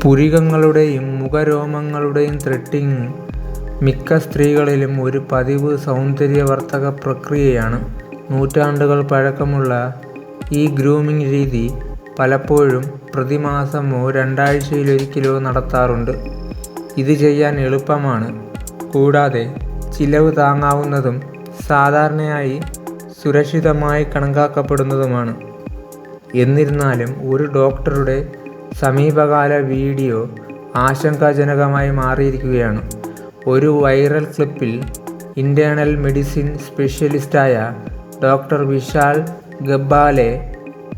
പുരികങ്ങളുടെയും മുഖരോമങ്ങളുടെയും threading മിക്ക സ്ത്രീകളിലും ഒരു പതിവ് സൗന്ദര്യവർദ്ധക പ്രക്രിയയാണ്. നൂറ്റാണ്ടുകൾ പഴക്കമുള്ള ഈ ഗ്രൂമിംഗ് രീതി പലപ്പോഴും പ്രതിമാസമോ രണ്ടാഴ്ചയിലൊരിക്കലോ നടത്താറുണ്ട്. ഇത് ചെയ്യാൻ എളുപ്പമാണ്, കൂടാതെ ചിലവ് താങ്ങാവുന്നതും സാധാരണയായി സുരക്ഷിതമായി കണക്കാക്കപ്പെടുന്നതുമാണ്. എന്നിരുന്നാലും ഒരു ഡോക്ടറുടെ സമീപകാല വീഡിയോ ആശങ്കാജനകമായി മാറിയിരിക്കുകയാണ്. ഒരു വൈറൽ ക്ലിപ്പിൽ ഇന്റേണൽ മെഡിസിൻ സ്പെഷ്യലിസ്റ്റായ doctor Vishal Gabbale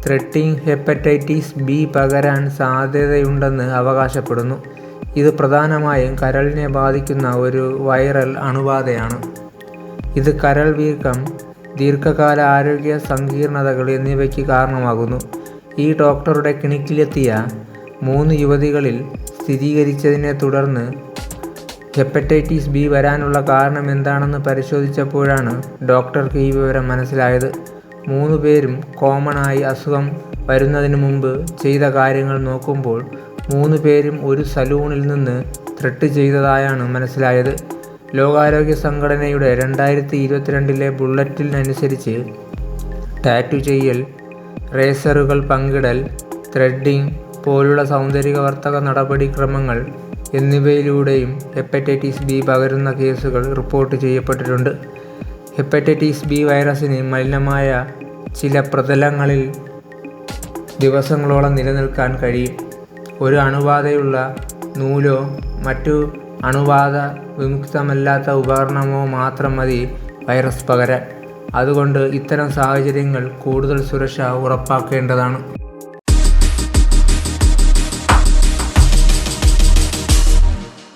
threading hepatitis B പകരാൻ സാധ്യതയുണ്ടെന്ന് അവകാശപ്പെടുന്നു. ഇത് പ്രധാനമായും കരളിനെ ബാധിക്കുന്ന ഒരു വൈറൽ അണുബാധയാണ്. ഇത് കരൾ വീക്കം, ദീർഘകാല ആരോഗ്യ സങ്കീർണതകൾ എന്നിവയ്ക്ക് കാരണമാകുന്നു. ഈ ഡോക്ടറുടെ ക്ലിനിക്കിലെത്തിയ 3 യുവതികളിൽ സ്ഥിരീകരിച്ചതിനെ തുടർന്ന് ഹെപ്പറ്റൈറ്റിസ് ബി വരാനുള്ള കാരണം എന്താണെന്ന് പരിശോധിച്ചപ്പോഴാണ് ഡോക്ടർക്ക് ഈ വിവരം മനസ്സിലായത്. 3 പേരും കോമണായി അസുഖം വരുന്നതിന് മുമ്പ് ചെയ്ത കാര്യങ്ങൾ നോക്കുമ്പോൾ 3 പേരും ഒരു സലൂണിൽ നിന്ന് ത്രെഡ് ചെയ്തതായാണ് മനസ്സിലായത്. ലോകാരോഗ്യ സംഘടനയുടെ 2022 ബുള്ളറ്റിനനുസരിച്ച് ടാറ്റു ചെയ്യൽ, റേസറുകൾ പങ്കിടൽ, ത്രെഡിംഗ് പോലുള്ള സൗന്ദര്യവർദ്ധക നടപടിക്രമങ്ങൾ എന്നിവയിലൂടെയും ഹെപ്പറ്റൈറ്റിസ് ബി പകരുന്ന കേസുകൾ റിപ്പോർട്ട് ചെയ്യപ്പെട്ടിട്ടുണ്ട്. ഹെപ്പറ്റൈറ്റിസ് ബി വൈറസിന് മലിനമായ ചില പ്രതലങ്ങളിൽ ദിവസങ്ങളോളം നിലനിൽക്കാൻ കഴിയും. ഒരു അണുബാധയുള്ള നൂലോ മറ്റു അണുബാധ വിമുക്തമല്ലാത്ത ഉപകരണമോ മാത്രം മതി വൈറസ് പകരാൻ. അതുകൊണ്ട് ഇത്തരം സാഹചര്യങ്ങൾ കൂടുതൽ സുരക്ഷ ഉറപ്പാക്കേണ്ടതാണ്.